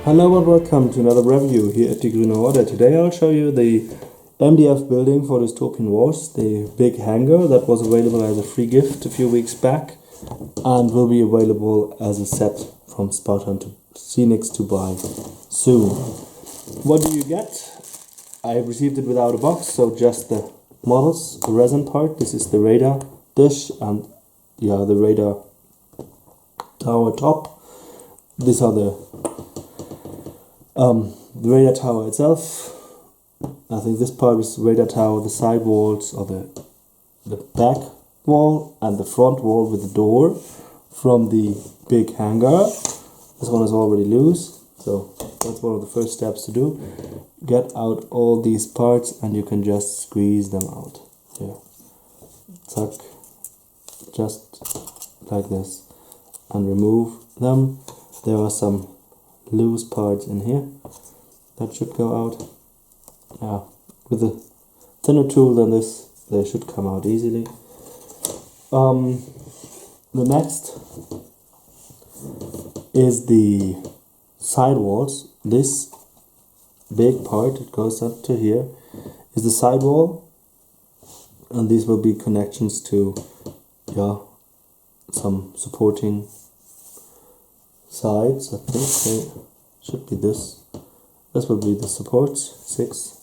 Hello and welcome to another review here at the Grüne Horde. Today I'll show you the MDF building for Dystopian Wars, the big hangar that was available as a free gift a few weeks back and will be available as a set from Spartan to Scenics to buy soon. What do you get? I have received it without a box, so just the models, the resin part. This is the radar dish and the radar tower top. These are the radar tower itself. I think this part is radar tower, the side walls are the back wall and the front wall with the door from the big hangar. This one is already loose, so that's one of the first steps to do. Get out all these parts and you can just squeeze them out. Here. Tuck, just like this, and remove them. There are some loose parts in here that should go out. Yeah, with a thinner tool than this, they should come out easily. The next is the side walls. This big part, it goes up to here, is the side wall, and these will be connections to some supporting sides. I think they should be this. This will be the supports, 6.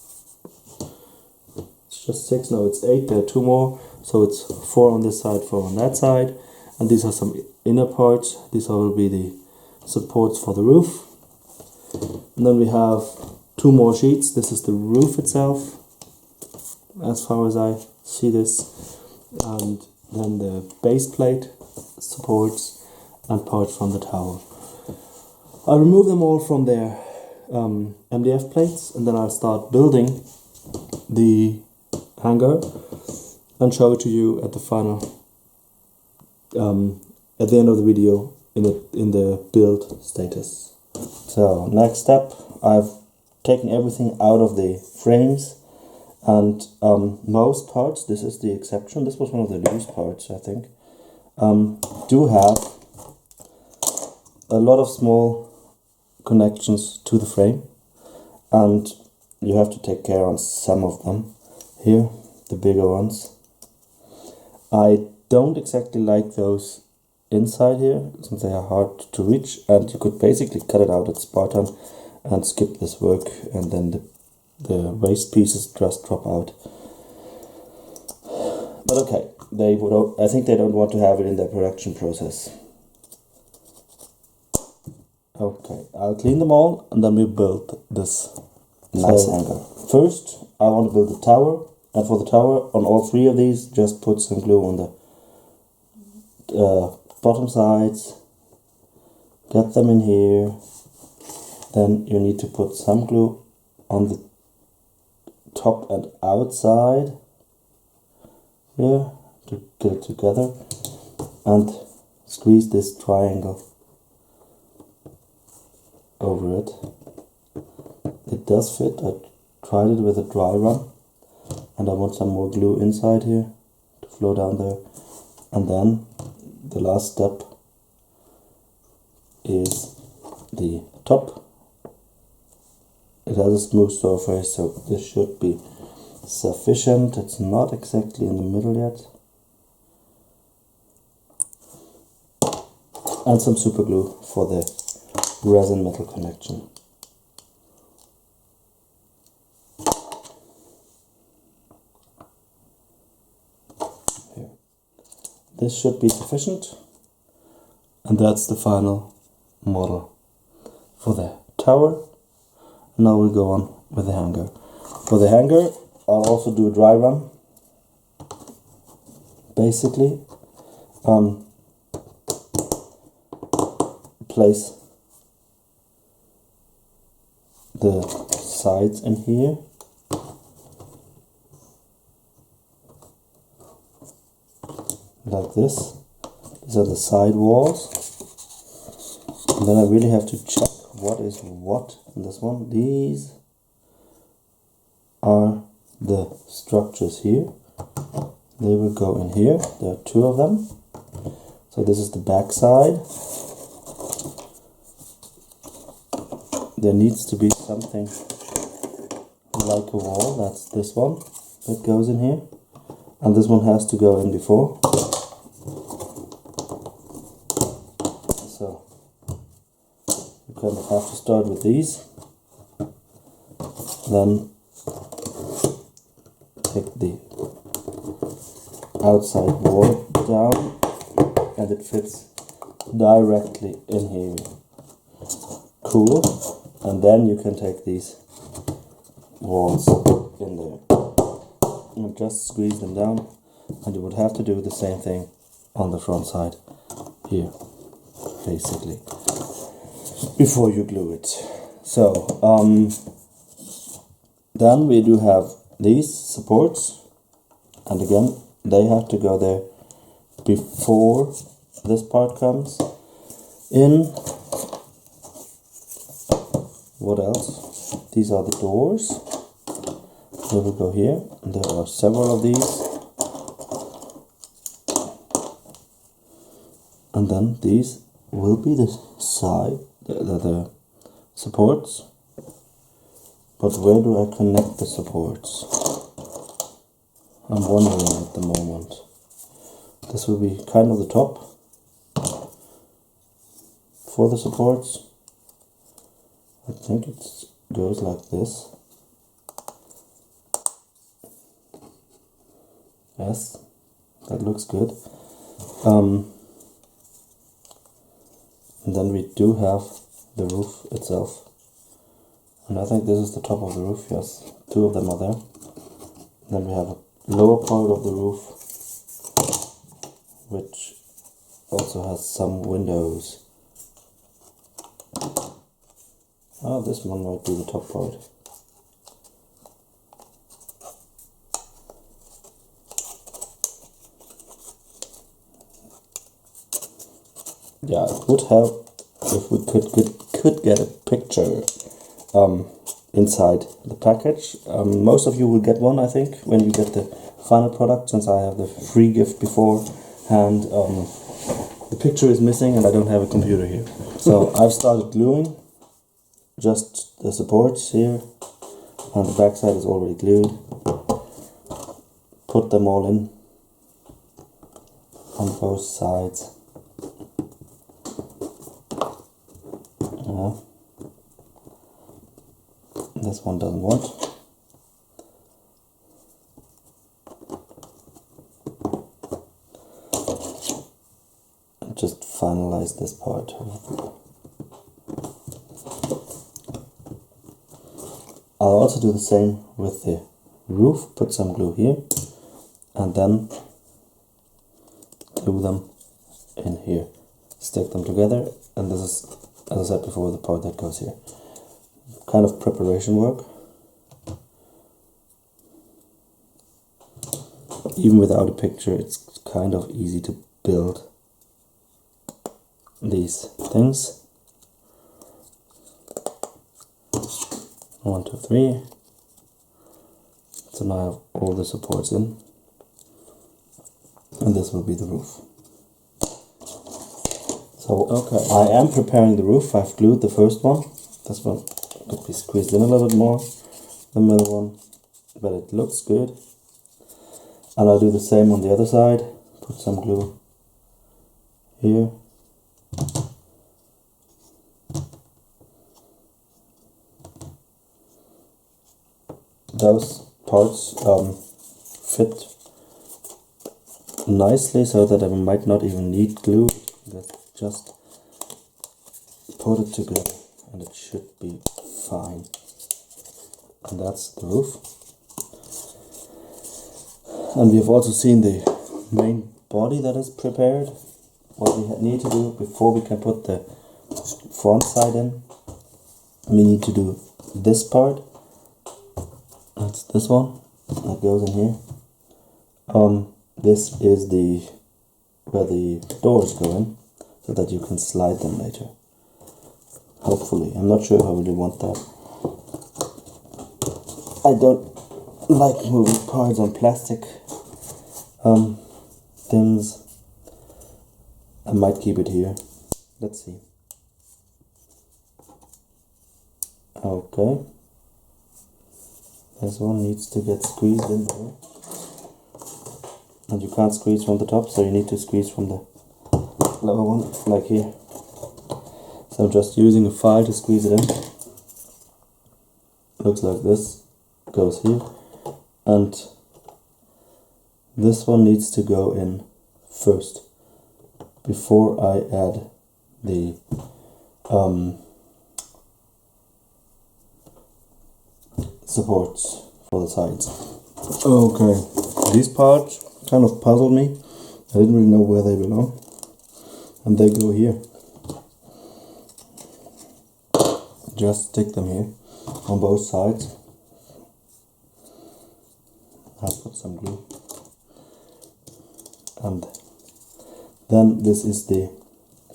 It's just 6, no it's 8, there are 2 more, so it's 4 on this side, 4 on that side, and these are some inner parts. These will be the supports for the roof. And then we have 2 more sheets. This is the roof itself, as far as I see this, and then the base plate, supports, and parts from the tower. I'll remove them all from their MDF plates, and then I'll start building the hangar and show it to you at the final, at the end of the video in the build status. So next step, I've taken everything out of the frames, and most parts, this is the exception, this was one of the loose parts I think, do have a lot of small connections to the frame, and you have to take care on some of them. Here, the bigger ones. I don't exactly like those inside here, since they are hard to reach, and you could basically cut it out at Spartan and skip this work, and then the waste pieces just drop out. But okay, I think they don't want to have it in their production process. Okay, I'll clean them all and then we build this nice hangar. First, I want to build the tower, and for the tower, on all 3 of these, just put some glue on the bottom sides. Get them in here. Then you need to put some glue on the top and outside here to get it together, and squeeze this triangle over it. It does fit. I tried it with a dry run, and I want some more glue inside here to flow down there. And then the last step is the top. It has a smooth surface, so this should be sufficient. It's not exactly in the middle yet. And some super glue for the resin metal connection. Here. This should be sufficient, and that's the final model for the tower. Now we'll go on with the hangar. For the hangar, I'll also do a dry run. Basically, place the sides in here, like this. These are the side walls, and then I really have to check what is what in this one. These are the structures here. They will go in here. There are 2 of them. So this is the back side. there needs to be something like a wall. That's this one that goes in here, and this one has to go in before. So you kind of have to start with these, then take the outside wall down, and it fits directly in here. Cool. And then you can take these walls in there and just squeeze them down, and you would have to do the same thing on the front side here, basically, before you glue it. So then we do have these supports, and again they have to go there before this part comes in. What else? These are the doors. They will go here, and there are several of these. And then these will be the side, the supports. But where do I connect the supports? I'm wondering at the moment. This will be kind of the top for the supports. I think it goes like this. Yes, that looks good. And then we do have the roof itself. And I think this is the top of the roof, yes. Two of them are there. Then we have a lower part of the roof, which also has some windows. Oh, this one might be the top part. Yeah, it would help if we could get a picture inside the package. Most of you will get one, I think, when you get the final product, since I have the free gift before, and the picture is missing and I don't have a computer here. So I've started gluing just the supports here, and the back side is already glued. Put them all in on both sides. This one doesn't want. Just finalize this part. I'll also do the same with the roof. Put some glue here and then glue them in here. Stick them together, and this is, as I said before, the part that goes here. Kind of preparation work. Even without a picture, it's kind of easy to build these things. 1, 2, 3. So now I have all the supports in, and this will be the roof. So okay, I am preparing the roof. I've glued the first one. This one could be squeezed in a little bit more, the middle one, but it looks good. And I'll do the same on the other side. Put some glue here. Those parts fit nicely, so that I might not even need glue. Just put it together and it should be fine. And that's the roof. And we have also seen the main body that is prepared. What we need to do before we can put the front side in, we need to do this part. That's this one that goes in here. This is where the doors go in, so that you can slide them later. Hopefully, I'm not sure if I really want that. I don't like moving parts on plastic things. I might keep it here. Let's see. Okay. This one needs to get squeezed in there. And you can't squeeze from the top, so you need to squeeze from the lower one, like here. So I'm just using a file to squeeze it in. Looks like this. Goes here. And this one needs to go in first, before I add the supports for the sides. Okay, these parts kind of puzzled me. I didn't really know where they belong, and they go here. Just stick them here on both sides. I'll put some glue, and then this is the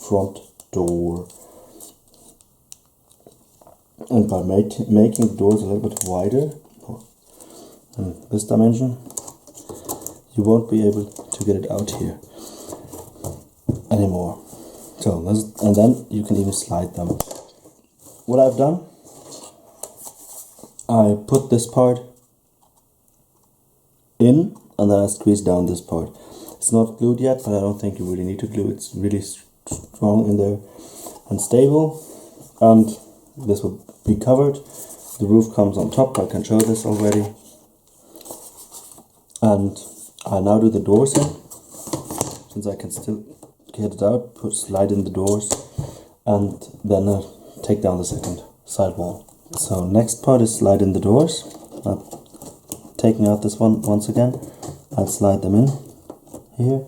front door. And by making the doors a little bit wider in this dimension, you won't be able to get it out here anymore. So and then you can even slide them. What I've done, I put this part in, and then I squeeze down this part. It's not glued yet, but I don't think you really need to glue. It's really strong in there and stable, and this will be covered. The roof comes on top. I can show this already. And I now do the doors in, since I can still get it out. Slide in the doors, and then take down the second side wall. So next part is slide in the doors. Taking out this one once again, I'll slide them in here,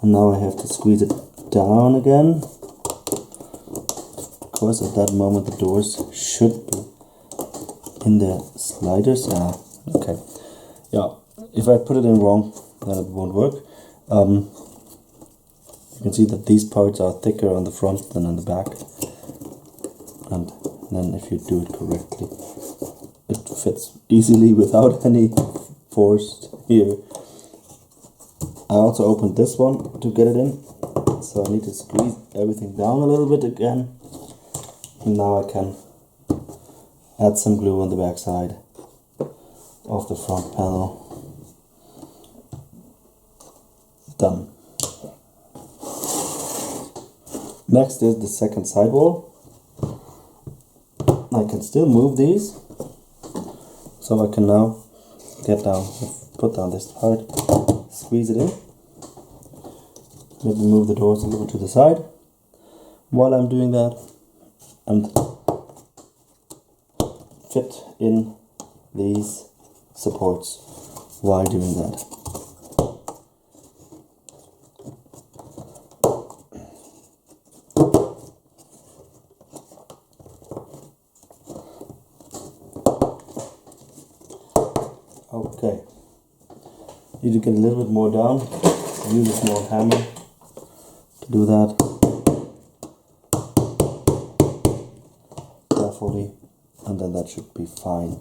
and now I have to squeeze it down again. Of course, at that moment the doors should be in the sliders. Okay, yeah. If I put it in wrong, then it won't work. You can see that these parts are thicker on the front than on the back, and then if you do it correctly, it fits easily without any force here. I also opened this one to get it in, so I need to squeeze everything down a little bit again. And now I can add some glue on the back side of the front panel. Done. Next is the second sidewall. I can still move these, so I can now get down, put down this part, squeeze it in, maybe move the doors a little to the side while I'm doing that, and fit in these supports while doing that. Okay, need to get a little bit more down. Use a small hammer to do that. Carefully, and then that should be fine.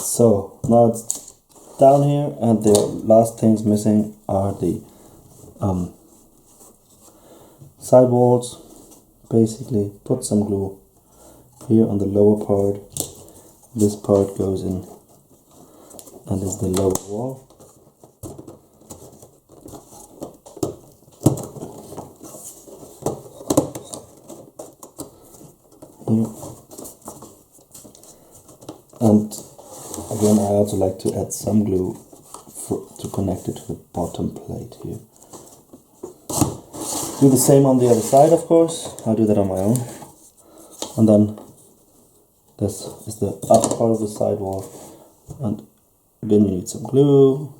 So now it's down here, and the last things missing are the sidewalls. Basically, put some glue here on the lower part. This part goes in, and is the lower wall. Here. And again, I also like to add some glue to connect it to the bottom plate here. Do the same on the other side, of course. I'll do that on my own. And then this is the upper part of the sidewall, and again you need some glue.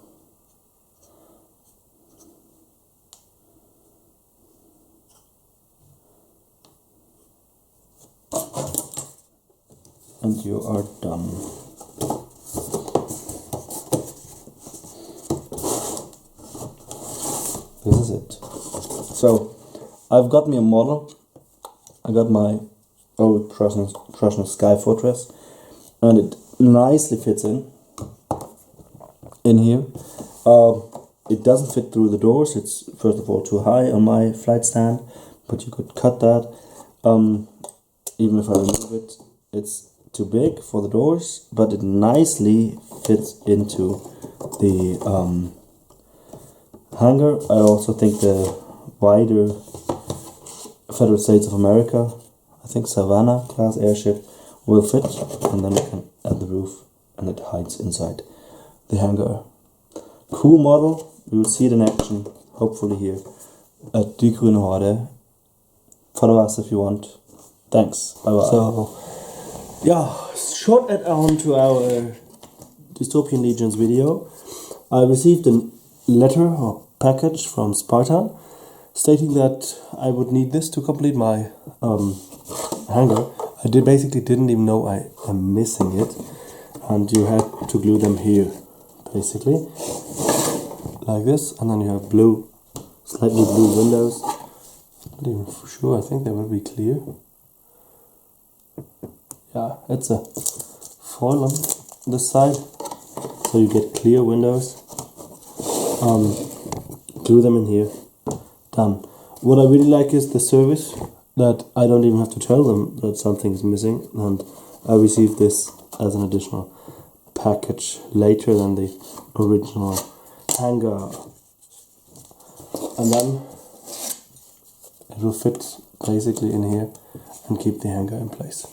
And you are done. This is it. So I've got me a model. I got my old Prussian Sky Fortress, and it nicely fits in here. It doesn't fit through the doors. It's first of all too high on my flight stand, but you could cut that. even if I remove it, it's too big for the doors, but it nicely fits into the hangar. I also think the wider Federal States of America, I think Savannah class airship will fit, and then we can add the roof and it hides inside the hangar. Cool model, we will see it in action, hopefully here at the Grüne Horde. Follow us if you want. Thanks, bye bye. So, yeah, short add-on to our Dystopian Legions video. I received a letter or package from Spartan stating that I would need this to complete my hangar. I basically didn't even know I am missing it, and you had to glue them here, basically, like this, and then you have blue, slightly blue windows. Not even for sure, I think they will be clear. Yeah, it's a foil on this side, so you get clear windows. Glue them in here. Done. What I really like is the service, that I don't even have to tell them that something is missing, and I received this as an additional package later than the original hangar. And then it will fit basically in here and keep the hangar in place.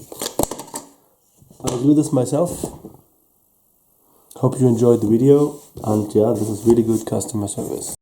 I'll do this myself. Hope you enjoyed the video, and yeah, this is really good customer service.